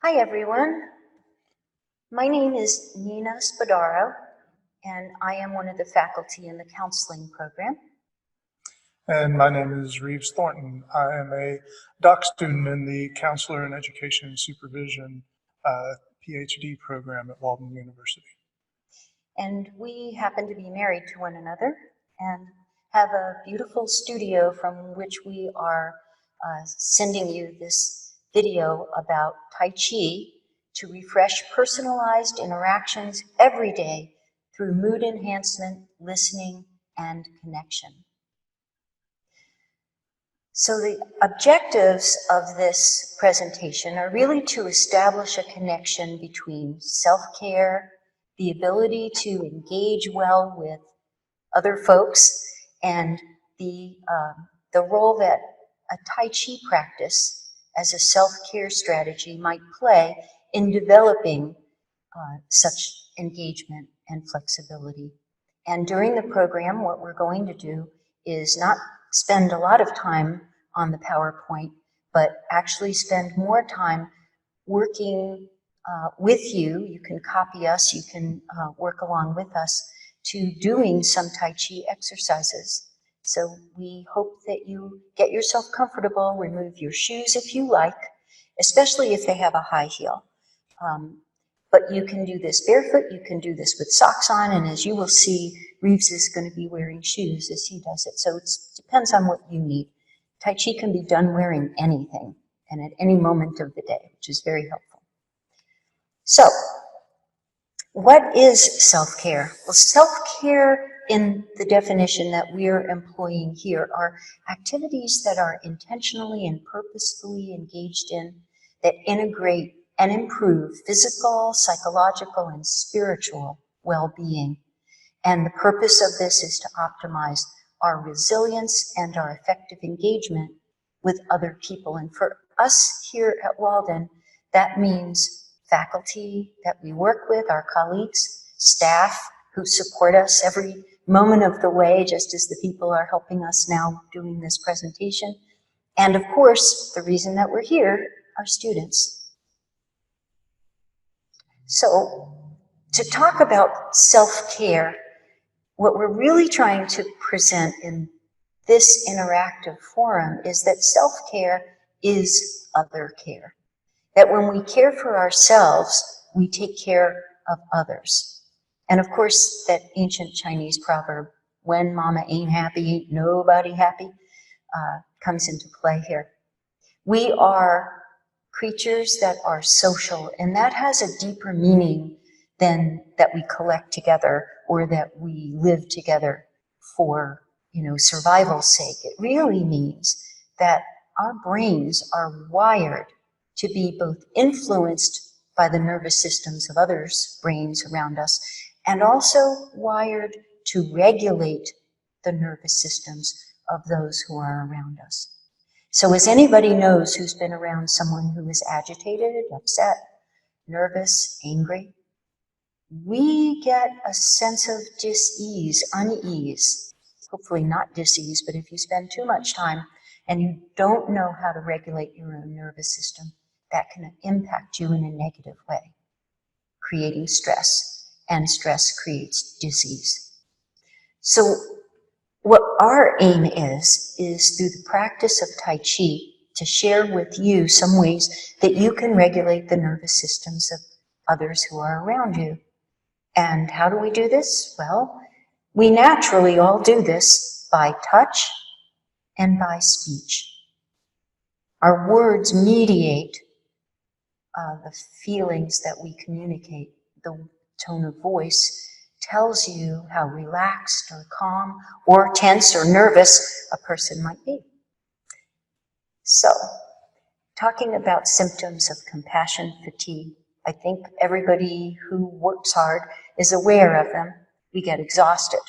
Hi everyone, my name is Nina Spadaro and I am one of the faculty in the counseling program. And my name is Reeves Thornton. I am a doc student in the Counselor in Education and Supervision PhD program at Walden University. And we happen to be married to one another and have a beautiful studio from which we are sending you this video about Tai Chi to refresh personalized interactions every day through mood enhancement, listening, and connection. So the objectives of this presentation are really to establish a connection between self-care, the ability to engage well with other folks, and the role that a Tai Chi practice as a self-care strategy might play in developing such engagement and flexibility. And during the program, what we're going to do is not spend a lot of time on the PowerPoint, but actually spend more time working with you. You can copy us, you can work along with us to doing some Tai Chi exercises. So we hope that you get yourself comfortable, remove your shoes if you like, especially if they have a high heel. But you can do this barefoot, you can do this with socks on, and as you will see, Reeves is going to be wearing shoes as he does it. So it depends on what you need. Tai Chi can be done wearing anything and at any moment of the day, which is very helpful. So, what is self-care? Well, self-care in the definition that we're employing here are activities that are intentionally and purposefully engaged in that integrate and improve physical, psychological, and spiritual well-being. And the purpose of this is to optimize our resilience and our effective engagement with other people. And for us here at Walden, that means faculty that we work with, our colleagues, staff who support us every moment of the way, just as the people are helping us now doing this presentation. And of course, the reason that we're here, our students. So, to talk about self-care, what we're really trying to present in this interactive forum is that self-care is other care. That when we care for ourselves, we take care of others. And of course, that ancient Chinese proverb, when mama ain't happy, ain't nobody happy, comes into play here. We are creatures that are social, and that has a deeper meaning than that we collect together or that we live together for, survival's sake. It really means that our brains are wired to be both influenced by the nervous systems of others' brains around us and also wired to regulate the nervous systems of those who are around us. So as anybody knows who's been around someone who is agitated, upset, nervous, angry, we get a sense of dis-ease, unease, hopefully not dis-ease, but if you spend too much time and you don't know how to regulate your own nervous system, that can impact you in a negative way, creating stress, and stress creates dis-ease. So what our aim is through the practice of Tai Chi to share with you some ways that you can regulate the nervous systems of others who are around you. And how do we do this? Well, we naturally all do this by touch and by speech. Our words mediate the feelings that we communicate. The tone of voice tells you how relaxed or calm or tense or nervous a person might be. So, talking about symptoms of compassion fatigue, I think everybody who works hard is aware of them. We get exhausted.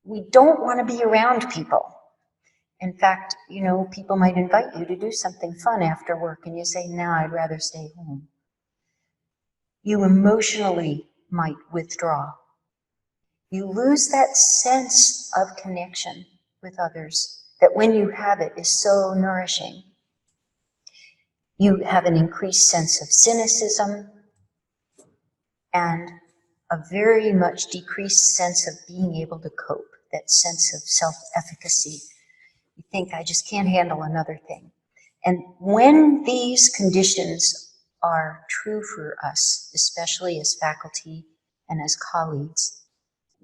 We don't want to be around people. In fact, people might invite you to do something fun after work and you say, no, I'd rather stay home. You emotionally might withdraw. You lose that sense of connection with others that when you have it is so nourishing. You have an increased sense of cynicism and a very much decreased sense of being able to cope, that sense of self-efficacy. You think, I just can't handle another thing. And when these conditions are true for us, especially as faculty and as colleagues,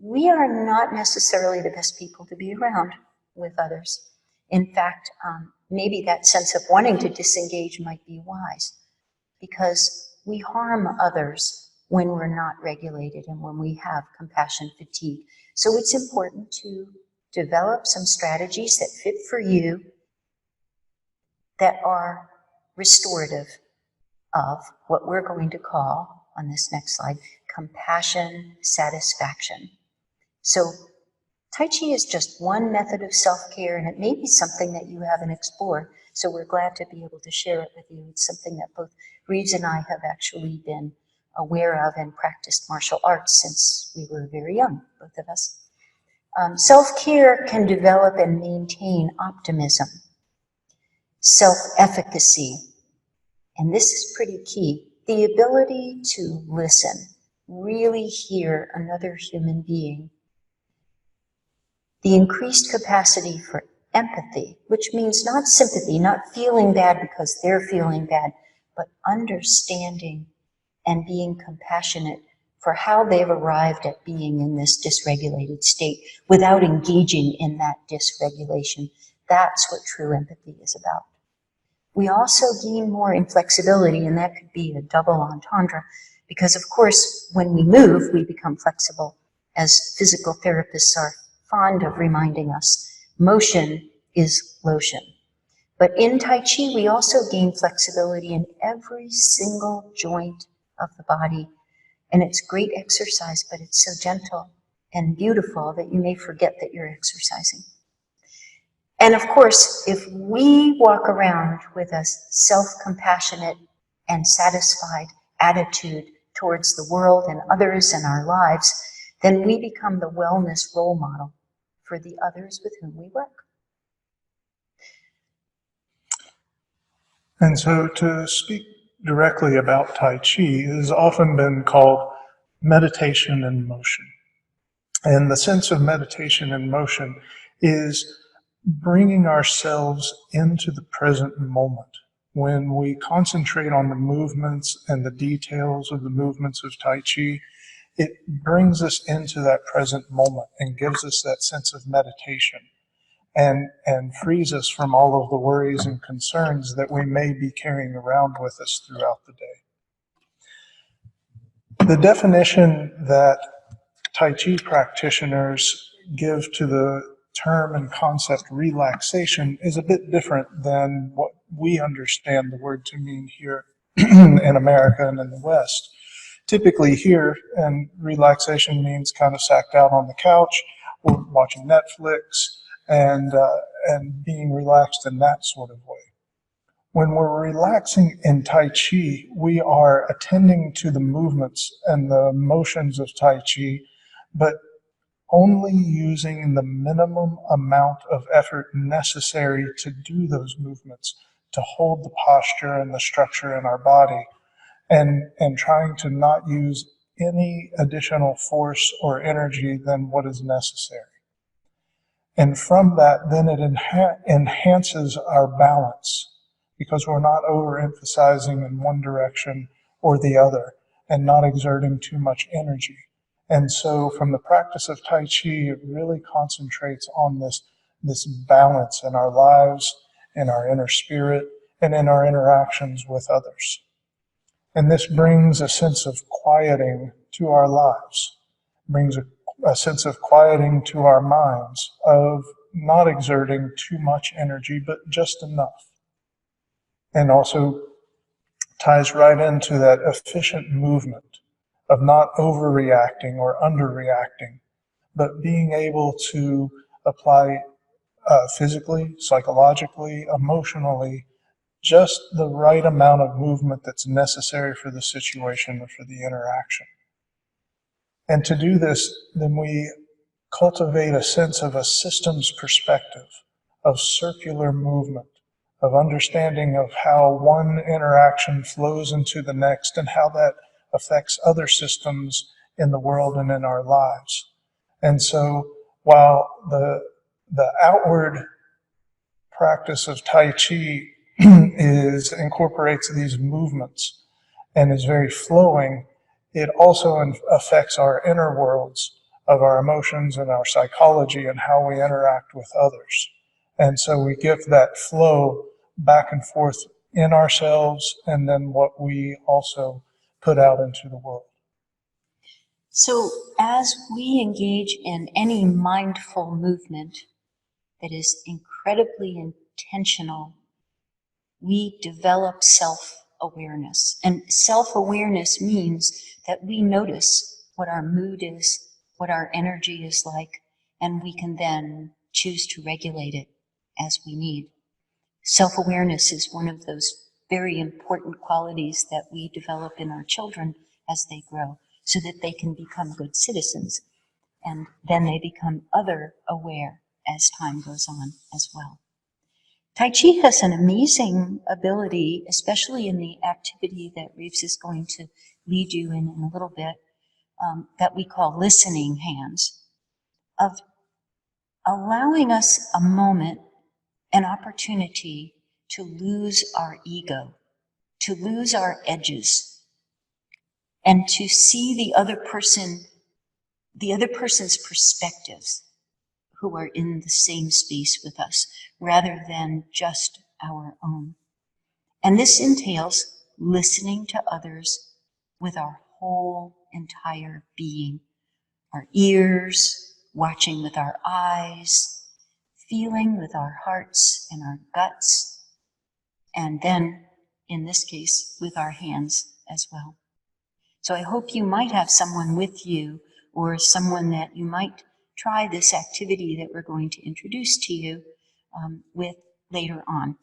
we are not necessarily the best people to be around with others. In fact, maybe that sense of wanting to disengage might be wise, because we harm others when we're not regulated and when we have compassion fatigue. So it's important to develop some strategies that fit for you, that are restorative of what we're going to call, on this next slide, compassion satisfaction. So Tai Chi is just one method of self-care, and it may be something that you haven't explored. So we're glad to be able to share it with you. It's something that both Reeves and I have actually been aware of and practiced martial arts since we were very young, both of us. Self-care can develop and maintain optimism, self-efficacy, and this is pretty key, the ability to listen, really hear another human being, the increased capacity for empathy, which means not sympathy, not feeling bad because they're feeling bad, but understanding and being compassionate for how they've arrived at being in this dysregulated state without engaging in that dysregulation. That's what true empathy is about. We also gain more in flexibility, and that could be a double entendre, because of course, when we move, we become flexible. As physical therapists are fond of reminding us, motion is lotion. But in Tai Chi, we also gain flexibility in every single joint of the body. And it's great exercise, but it's so gentle and beautiful that you may forget that you're exercising. And of course, if we walk around with a self-compassionate and satisfied attitude towards the world and others and our lives, then we become the wellness role model for the others with whom we work. And so to speak directly about Tai Chi, it has often been called meditation in motion. And the sense of meditation in motion is bringing ourselves into the present moment. When we concentrate on the movements and the details of the movements of Tai Chi, it brings us into that present moment and gives us that sense of meditation and frees us from all of the worries and concerns that we may be carrying around with us throughout the day. The definition that Tai Chi practitioners give to the term and concept relaxation is a bit different than what we understand the word to mean here in America and in the West. Typically here, and relaxation means kind of sacked out on the couch or watching Netflix and being relaxed in that sort of way. When we're relaxing in Tai Chi, we are attending to the movements and the motions of Tai Chi, but only using the minimum amount of effort necessary to do those movements, to hold the posture and the structure in our body, and trying to not use any additional force or energy than what is necessary. And from that, then it enhances our balance, because we're not overemphasizing in one direction or the other and not exerting too much energy. And so from the practice of Tai Chi, it really concentrates on this balance in our lives, in our inner spirit, and in our interactions with others. And this brings a sense of quieting to our lives, brings a sense of quieting to our minds, of not exerting too much energy, but just enough. And also ties right into that efficient movement of not overreacting or underreacting, but being able to apply physically, psychologically, emotionally, just the right amount of movement that's necessary for the situation or for the interaction. And to do this, then we cultivate a sense of a systems perspective, of circular movement, of understanding of how one interaction flows into the next and how that affects other systems in the world and in our lives. And so while the outward practice of Tai Chi incorporates these movements and is very flowing, it also affects our inner worlds of our emotions and our psychology and how we interact with others. And so we give that flow back and forth in ourselves and then what we also put out into the world. So as we engage in any mindful movement that is incredibly intentional, we develop self-awareness. And self-awareness means that we notice what our mood is, what our energy is like, and we can then choose to regulate it as we need. Self-awareness is one of those very important qualities that we develop in our children as they grow, so that they can become good citizens. And then they become other aware as time goes on as well. Tai Chi has an amazing ability, especially in the activity that Reeves is going to lead you in a little bit, that we call listening hands, of allowing us a moment, an opportunity to lose our ego, to lose our edges, and to see the other person's perspectives who are in the same space with us, rather than just our own. And this entails listening to others with our whole entire being, our ears, watching with our eyes, feeling with our hearts and our guts, and then, in this case, with our hands as well. So I hope you might have someone with you, or someone that you might try this activity that we're going to introduce to you with later on.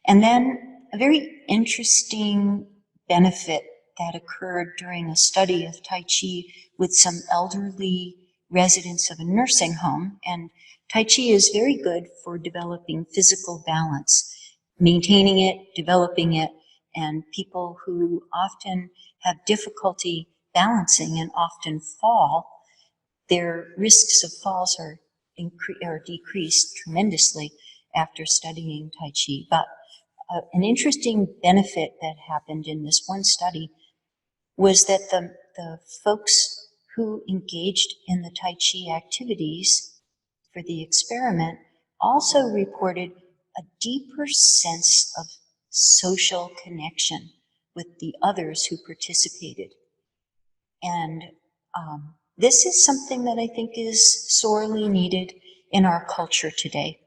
And then a very interesting benefit that occurred during a study of Tai Chi with some elderly residents of a nursing home. And Tai Chi is very good for developing physical balance, maintaining it, developing it, and people who often have difficulty balancing and often fall, their risks of falls are decreased tremendously after studying Tai Chi. But an interesting benefit that happened in this one study was that the folks who engaged in the Tai Chi activities for the experiment also reported a deeper sense of social connection with the others who participated. And this is something that I think is sorely needed in our culture today.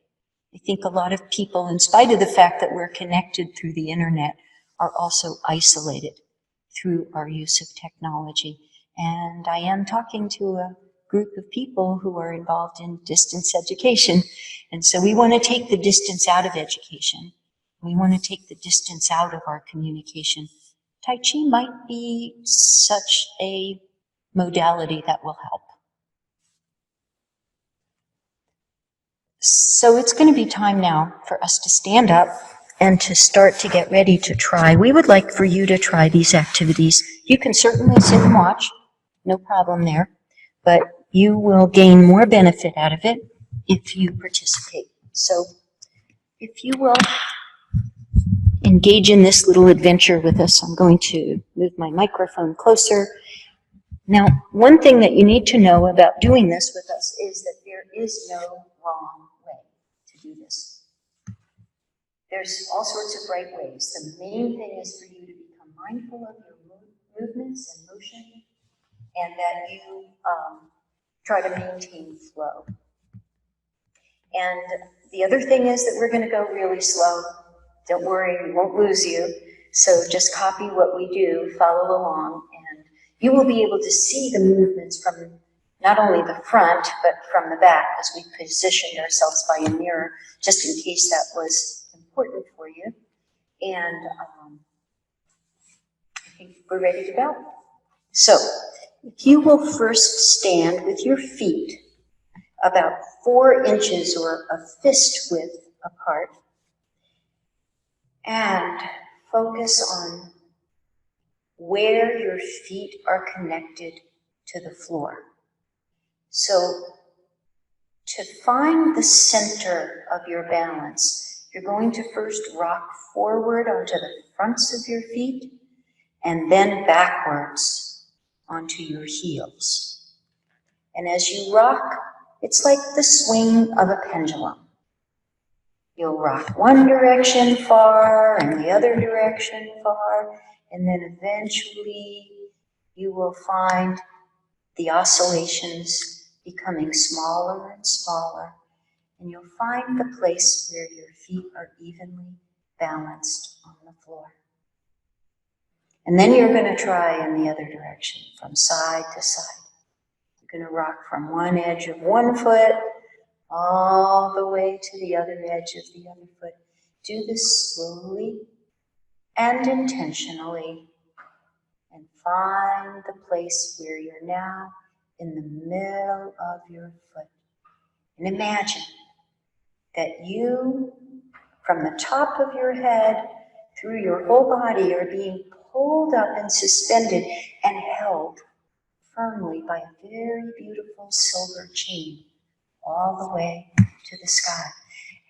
I think a lot of people, in spite of the fact that we're connected through the internet, are also isolated through our use of technology. And I am talking to a group of people who are involved in distance education. And so we want to take the distance out of education. We want to take the distance out of our communication. Tai Chi might be such a modality that will help. So it's going to be time now for us to stand up and to start to get ready to try. We would like for you to try these activities. You can certainly sit and watch, no problem there, but you will gain more benefit out of it if you participate. So if you will engage in this little adventure with us, I'm going to move my microphone closer. Now, one thing that you need to know about doing this with us is that there is no wrong way to do this. There's all sorts of right ways. The main thing is for you to become mindful of your movements and motion, and that you try to maintain flow. And the other thing is that we're going to go really slow. Don't worry, we won't lose you. So just copy what we do, follow along, and you will be able to see the movements from not only the front, but from the back, as we positioned ourselves by a mirror, just in case that was important for you. And I think we're ready to go. So, if you will first stand with your feet about 4 inches or a fist width apart, And focus on where your feet are connected to the floor. So to find the center of your balance, you're going to first rock forward onto the fronts of your feet and then backwards onto your heels. And as you rock, it's like the swing of a pendulum. You'll rock one direction far and the other direction far, and then eventually you will find the oscillations becoming smaller and smaller, and you'll find the place where your feet are evenly balanced on the floor. And then you're going to try in the other direction, from side to side. You're going to rock from one edge of one foot all the way to the other edge of the other foot. Do this slowly and intentionally, and find the place where you're now in the middle of your foot. And imagine that you, from the top of your head through your whole body, are being pulled up and suspended and held firmly by a very beautiful silver chain all the way to the sky.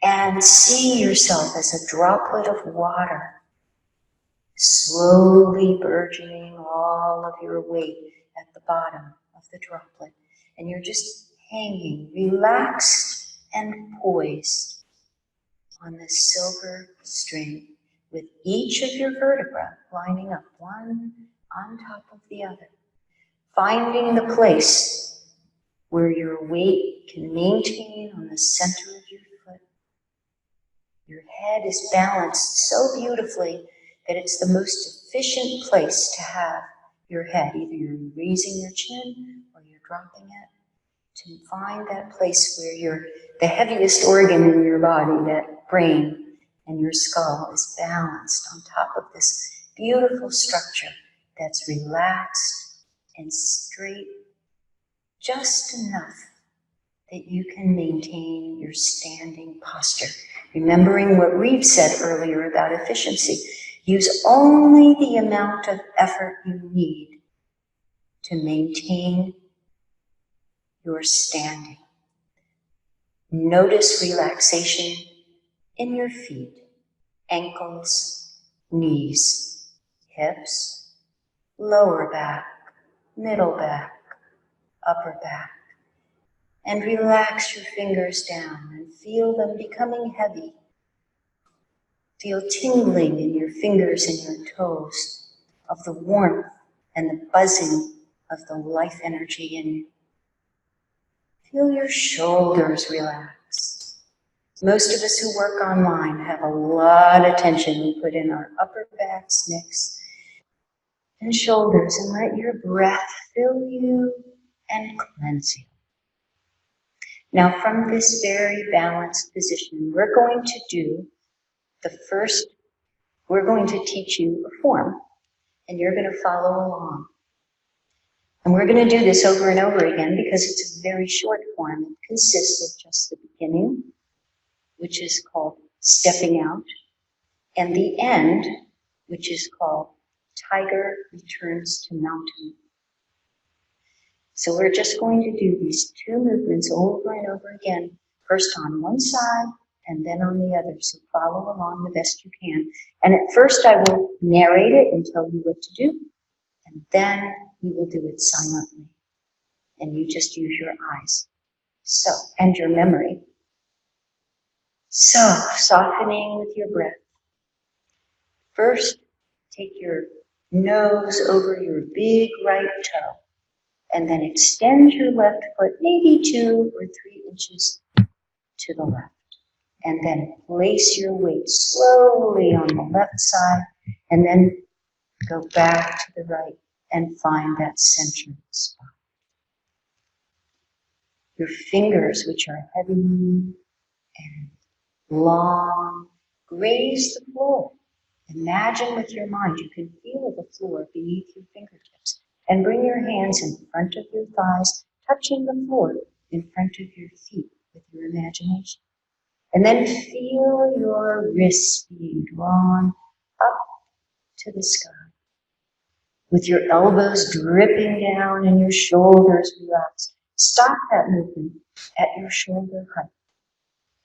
And see yourself as a droplet of water, slowly burgeoning all of your weight at the bottom of the droplet. And you're just hanging, relaxed and poised on this silver string, with each of your vertebrae lining up one on top of the other, finding the place where your weight can maintain on the center of your foot. Your head is balanced so beautifully that it's the most efficient place to have your head. Either you're raising your chin or you're dropping it. To find that place where the heaviest organ in your body, that brain and your skull, is balanced on top of this beautiful structure that's relaxed and straight, just enough that you can maintain your standing posture. Remembering what Reeve said earlier about efficiency, use only the amount of effort you need to maintain your standing. Notice relaxation in your feet, ankles, knees, hips, lower back, middle back, upper back. And relax your fingers down and feel them becoming heavy. Feel tingling in your fingers and your toes of the warmth and the buzzing of the life energy in you. Feel your shoulders relax. Most of us who work online have a lot of tension we put in our upper backs, necks, and shoulders, and let your breath fill you and cleanse you. Now, from this very balanced position, we're going to teach you a form, and you're going to follow along. And we're going to do this over and over again because it's a very short form. It consists of just the beginning, which is called stepping out, and the end, which is called tiger returns to mountain. So we're just going to do these two movements over and over again, first on one side and then on the other. So follow along the best you can. And at first I will narrate it and tell you what to do, and then we will do it silently. And you just use your eyes. So, and your memory. So, softening with your breath. First, take your nose over your big right toe, and then extend your left foot maybe 2 or 3 inches to the left. And then place your weight slowly on the left side, and then go back to the right and find that central spot. Your fingers, which are heavy and long, graze the floor. Imagine with your mind you can feel the floor beneath your fingertips, and bring your hands in front of your thighs, touching the floor in front of your feet with your imagination. And then feel your wrists being drawn up to the sky, with your elbows dripping down and your shoulders relaxed. Stop that movement at your shoulder height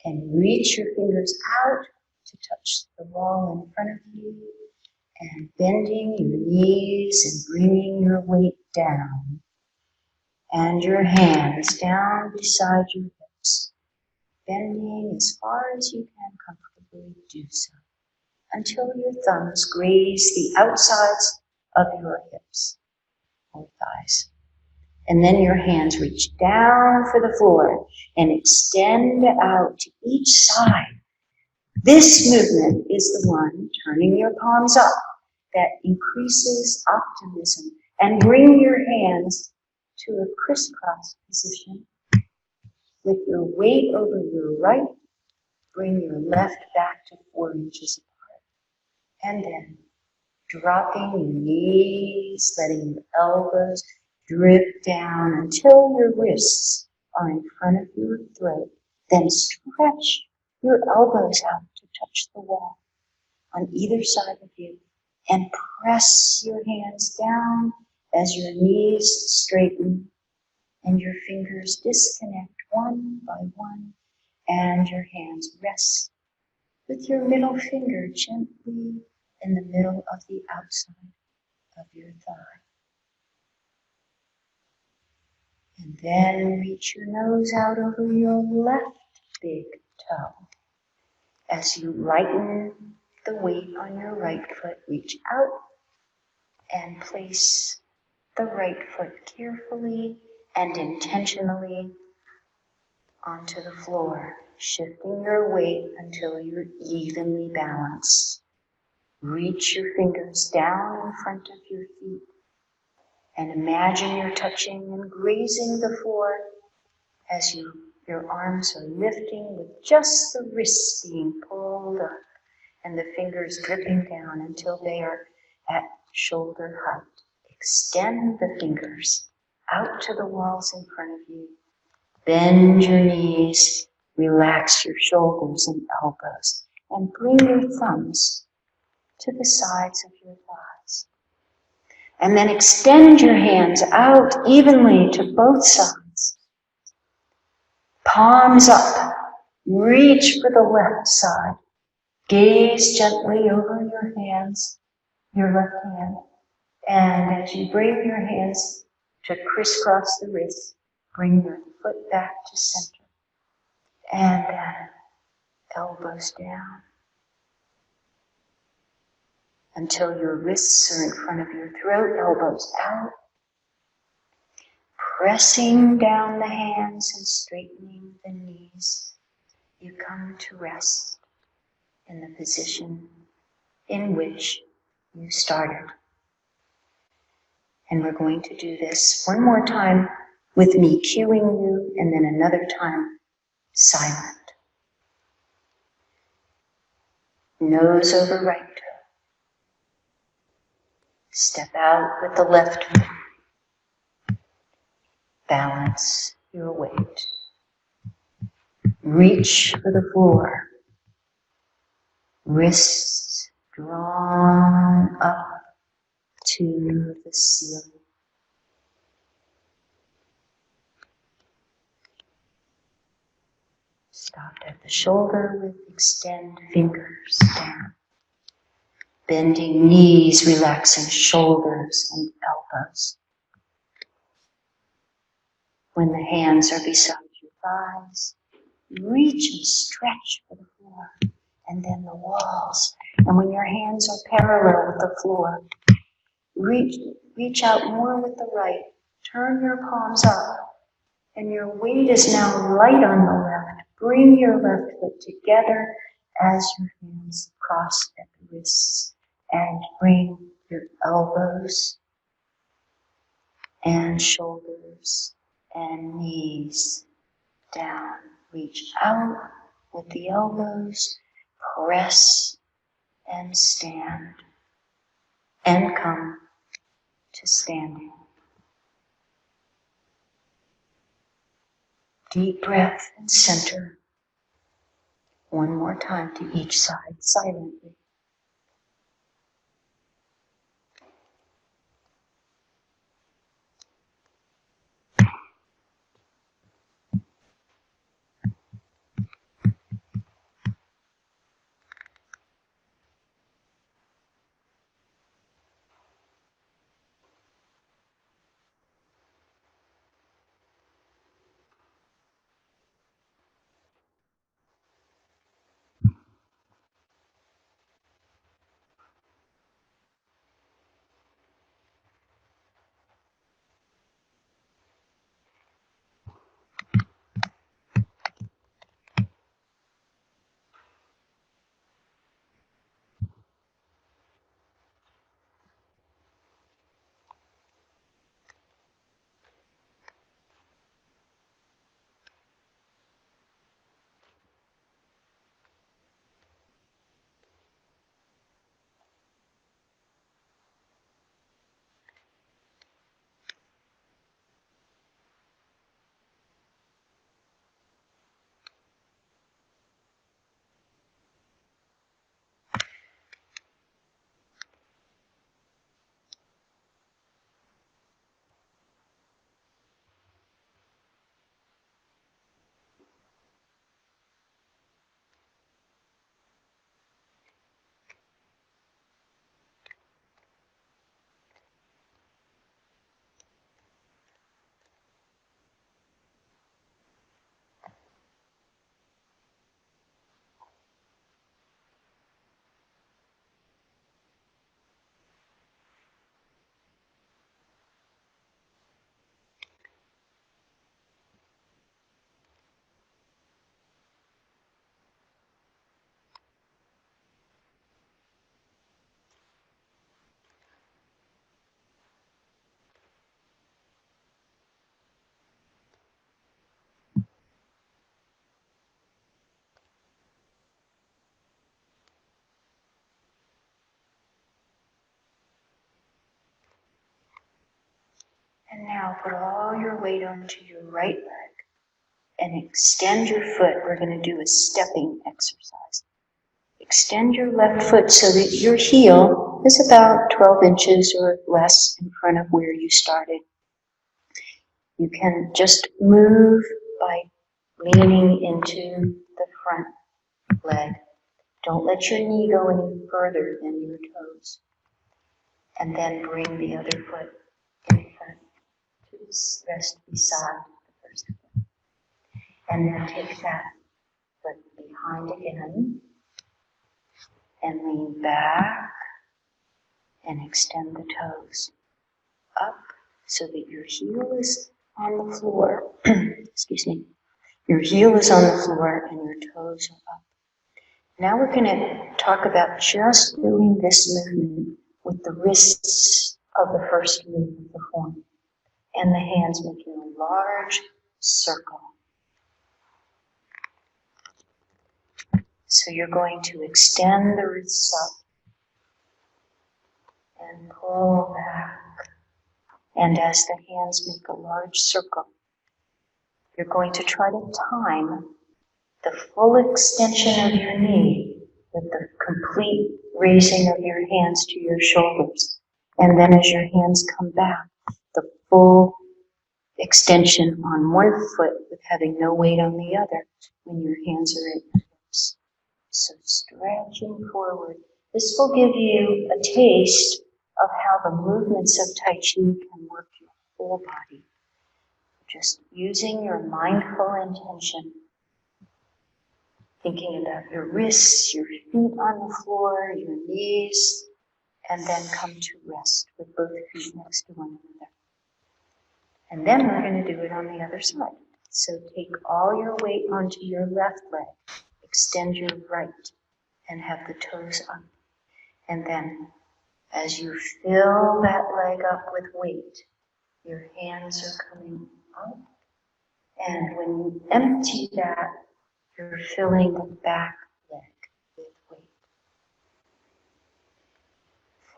and reach your fingers out to touch the wall in front of you, and bending your knees and bringing your weight down and your hands down beside your hips, bending as far as you can comfortably do so until your thumbs graze the outsides of your hips or thighs. And then your hands reach down for the floor and extend out to each side. This movement is the one, turning your palms up, that increases optimism. And bring your hands to a crisscross position. With your weight over your right, bring your left back to 4 inches apart. And then dropping your knees, letting your elbows drip down until your wrists are in front of your throat. Then stretch your elbows out to touch the wall on either side of you, and press your hands down as your knees straighten and your fingers disconnect one by one, and your hands rest with your middle finger gently in the middle of the outside of your thigh. And then reach your nose out over your left big toe. As you lighten the weight on your right foot, reach out and place the right foot carefully and intentionally onto the floor, shifting your weight until you're evenly balanced. Reach your fingers down in front of your feet and imagine you're touching and grazing the floor as your arms are lifting with just the wrists being pulled up and the fingers dripping down until they are at shoulder height. Extend the fingers out to the walls in front of you. Bend your knees, relax your shoulders and elbows, and bring your thumbs to the sides of your thighs. And then extend your hands out evenly to both sides. Palms up. Reach for the left side. Gaze gently over your hands, your left hand. And as you bring your hands to crisscross the wrists, bring your foot back to center. And then elbows down until your wrists are in front of your throat, elbows out. Pressing down the hands and straightening the knees, you come to rest in the position in which you started. And we're going to do this one more time with me cueing you, and then another time silent. Nose over right toe. Step out with the left foot. Balance your weight. Reach for the floor. Wrists drawn up to the ceiling. Stopped at the shoulder with extend fingers down. Bending knees, relaxing shoulders and elbows. When the hands are beside your thighs, reach and stretch for the floor, and then the walls. And when your hands are parallel with the floor, reach out more with the right. Turn your palms up, and your weight is now light on the left. Bring your left foot together as your hands cross at the wrists, and bring your elbows and shoulders and knees down. Reach out with the elbows, press and stand, and come to standing. Deep breath and center. One more time to each side, silently. And now put all your weight onto your right leg and extend your foot. We're going to do a stepping exercise. Extend your left foot so that your heel is about 12 inches or less in front of where you started. You can just move by leaning into the front leg. Don't let your knee go any further than your toes. And then bring the other foot in front to rest beside the first foot. And then take that foot behind again and lean back and extend the toes up so that your heel is on the floor. Excuse me. Your heel is on the floor and your toes are up. Now we're going to talk about just doing this movement with the wrists of the first move of the form and the hands making a large circle. So you're going to extend the wrists up and pull back. And as the hands make a large circle, you're going to try to time the full extension of your knee with the complete raising of your hands to your shoulders. And then as your hands come back, the full extension on one foot with having no weight on the other when your hands are at your hips. So stretching forward. This will give you a taste of how the movements of Tai Chi can work your whole body. Just using your mindful intention, thinking about your wrists, your feet on the floor, your knees, and then come to rest with both feet next to one another. And then we're going to do it on the other side. So take all your weight onto your left leg, extend your right, and have the toes up. And then, as you fill that leg up with weight, your hands are coming up. And when you empty that, you're filling the back leg with weight.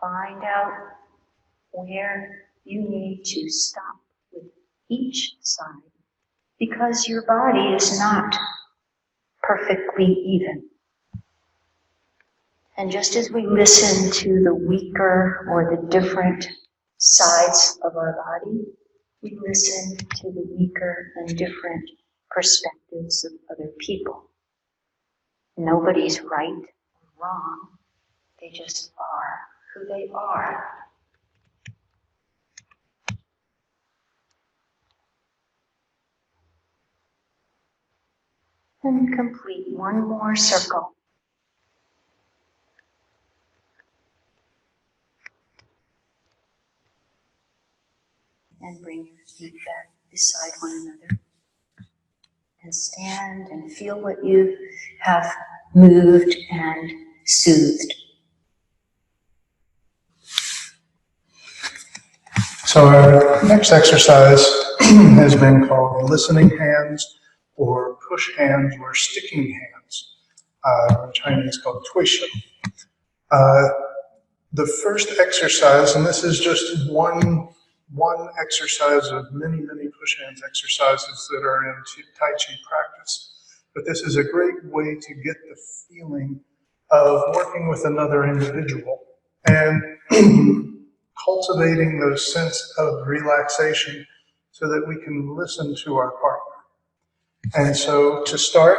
Find out where you need to stop with each side, because your body is not perfectly even. And just as we listen to the weaker or the different sides of our body, we listen to the weaker and different perspectives of other people. Nobody's right or wrong. They just are who they are. And complete one more circle. And bring your feet back beside one another. And stand and feel what you have moved and soothed. So our next exercise has been called listening hands or push hands or sticking hands, in Chinese called 推手. The first exercise, and this is just one exercise of many push hands exercises that are in Tai Chi practice, but this is a great way to get the feeling of working with another individual and cultivating those sense of relaxation so that we can listen to our partner. And so to start,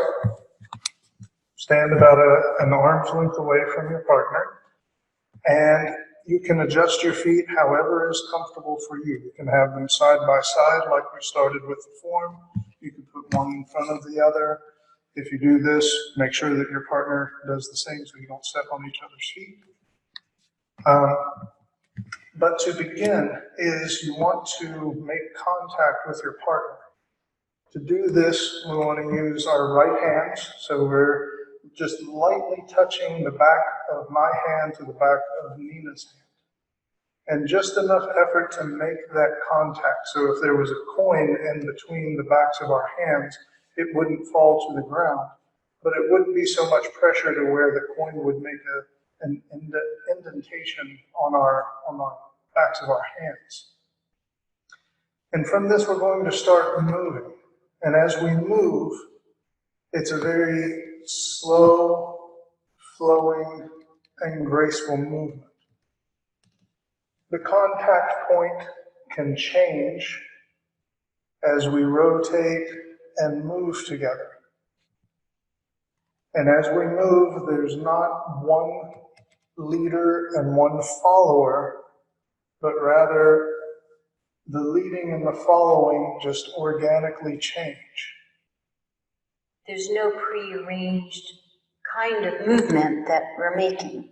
stand about an arm's length away from your partner, and you can adjust your feet however is comfortable for you. You can have them side by side like we started with the form. You can put one in front of the other. If you do this, make sure that your partner does the same so you don't step on each other's feet. But to begin is you want to make contact with your partner. To do this, we want to use our right hands. So we're just lightly touching the back of my hand to the back of Nina's hand. And just enough effort to make that contact. So if there was a coin in between the backs of our hands, it wouldn't fall to the ground. But it wouldn't be so much pressure to where the coin would make an indentation on our backs of our hands. And from this, we're going to start moving. And as we move, it's a very slow, flowing, and graceful movement. The contact point can change as we rotate and move together. And as we move, there's not one leader and one follower, but rather the leading and the following just organically change. There's no prearranged kind of movement that we're making.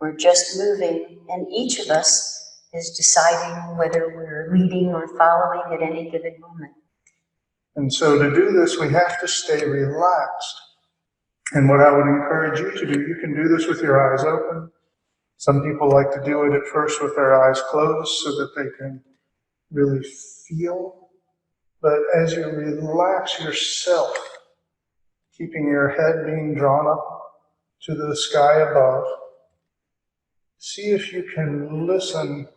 We're just moving, and each of us is deciding whether we're leading or following at any given moment. And so to do this, we have to stay relaxed. And what I would encourage you to do, you can do this with your eyes open. Some people like to do it at first with their eyes closed so that they can really feel. But as you relax yourself, keeping your head being drawn up to the sky above, see if you can listen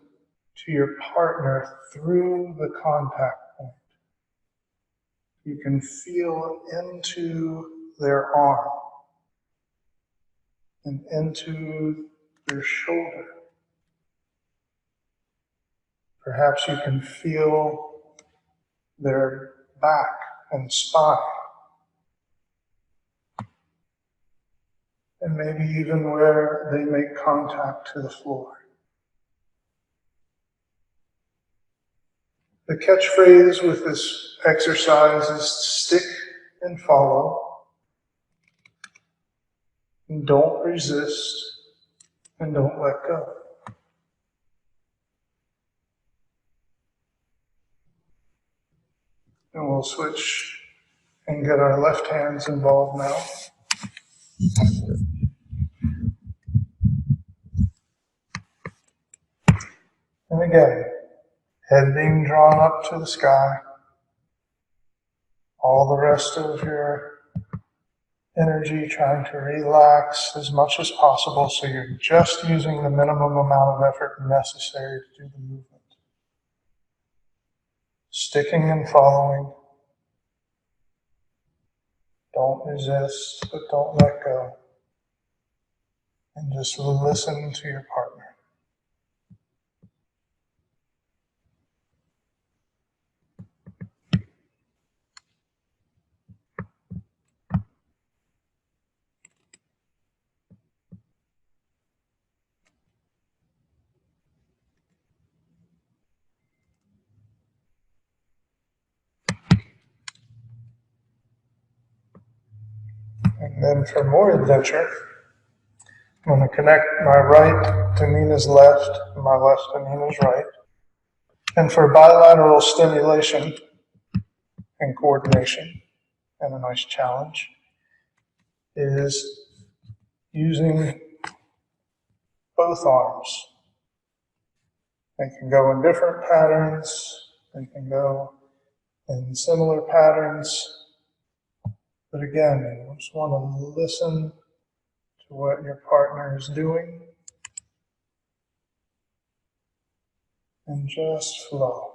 to your partner through the contact point. You can feel into their arm and into their shoulder. Perhaps you can feel their back and spine. And maybe even where they make contact to the floor. The catchphrase with this exercise is stick and follow. And don't resist and don't let go. And we'll switch and get our left hands involved now. And again, head being drawn up to the sky. All the rest of your energy trying to relax as much as possible so you're just using the minimum amount of effort necessary to do the movement. Sticking and following. Don't resist, but don't let go. And just listen to your partner. And then for more adventure, I'm going to connect my right to Nina's left, and my left to Nina's right. And for bilateral stimulation and coordination, and a nice challenge, is using both arms. They can go in different patterns, they can go in similar patterns, but again, you just want to listen to what your partner is doing and just flow.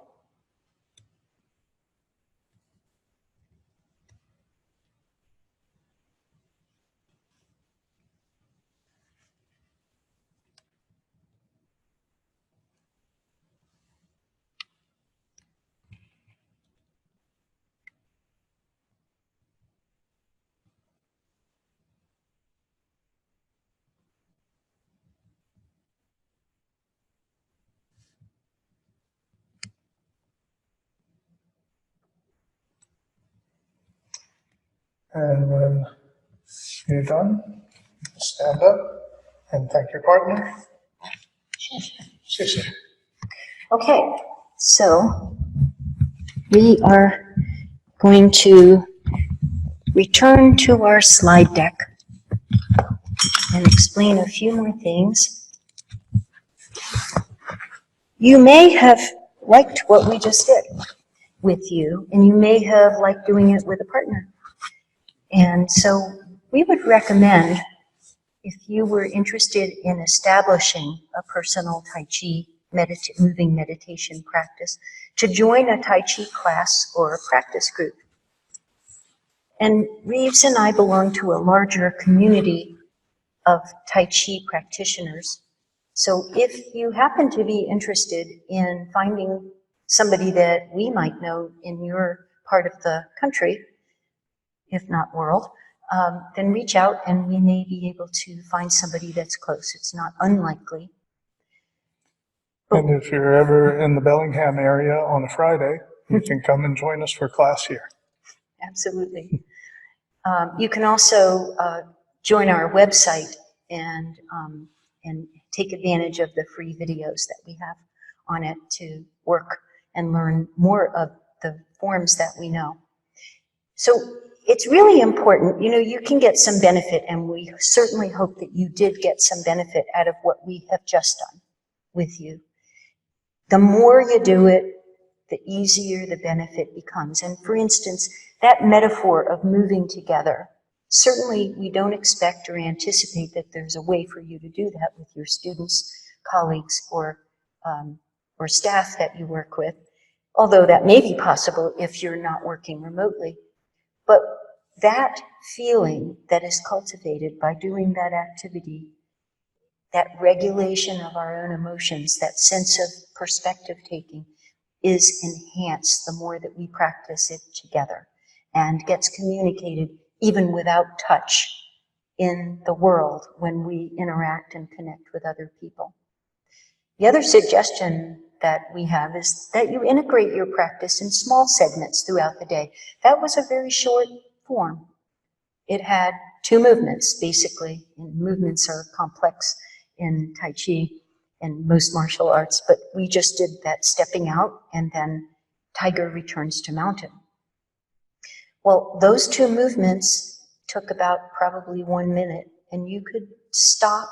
And when you're done, stand up and thank your partner. Sure. Okay, so we are going to return to our slide deck and explain a few more things. You may have liked what we just did with you, and you may have liked doing it with a partner. And so we would recommend, if you were interested in establishing a personal Tai Chi moving meditation practice, to join a Tai Chi class or a practice group. And Reeves and I belong to a larger community of Tai Chi practitioners. So if you happen to be interested in finding somebody that we might know in your part of the country, if not world, then reach out and we may be able to find somebody that's close. It's not unlikely. And if you're ever in the Bellingham area on a Friday, you can come and join us for class here. Absolutely. You can also join our website and take advantage of the free videos that we have on it to work and learn more of the forms that we know. So it's really important, you can get some benefit, and we certainly hope that you did get some benefit out of what we have just done with you. The more you do it, the easier the benefit becomes. And for instance, that metaphor of moving together, certainly we don't expect or anticipate that there's a way for you to do that with your students, colleagues, or staff that you work with, although that may be possible if you're not working remotely. But that feeling that is cultivated by doing that activity, that regulation of our own emotions, that sense of perspective taking, is enhanced the more that we practice it together and gets communicated even without touch in the world when we interact and connect with other people. The other suggestion that we have is that you integrate your practice in small segments throughout the day. That was a very short form. It had 2 movements, basically, and movements are complex in Tai Chi and most martial arts, but we just did that stepping out and then tiger returns to mountain. Well, those 2 movements took about probably 1 minute, and you could stop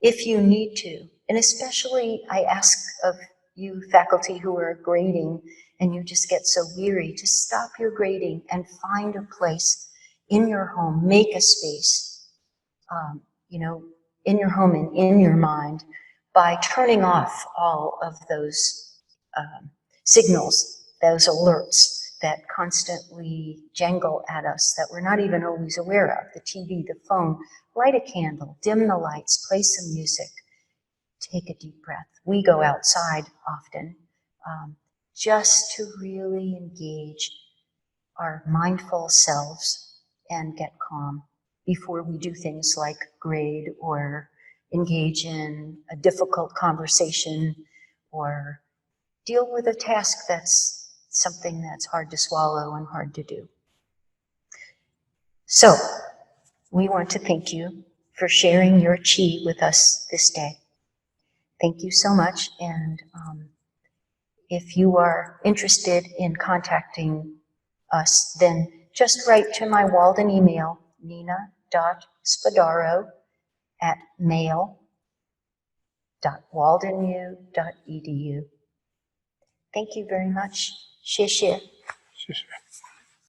if you need to. And especially I ask of you faculty who are grading and you just get so weary, to stop your grading and find a place in your home, make a space, in your home and in your mind, by turning off all of those signals, those alerts that constantly jangle at us that we're not even always aware of, the TV, the phone, light a candle, dim the lights, play some music, take a deep breath. We go outside often just to really engage our mindful selves and get calm before we do things like grade or engage in a difficult conversation or deal with a task that's something that's hard to swallow and hard to do. So, we want to thank you for sharing your chi with us this day. Thank you so much, and if you are interested in contacting us, then just write to my Walden email, nina.spadaro@mail.waldenu.edu. Thank you very much. 谢谢。谢谢。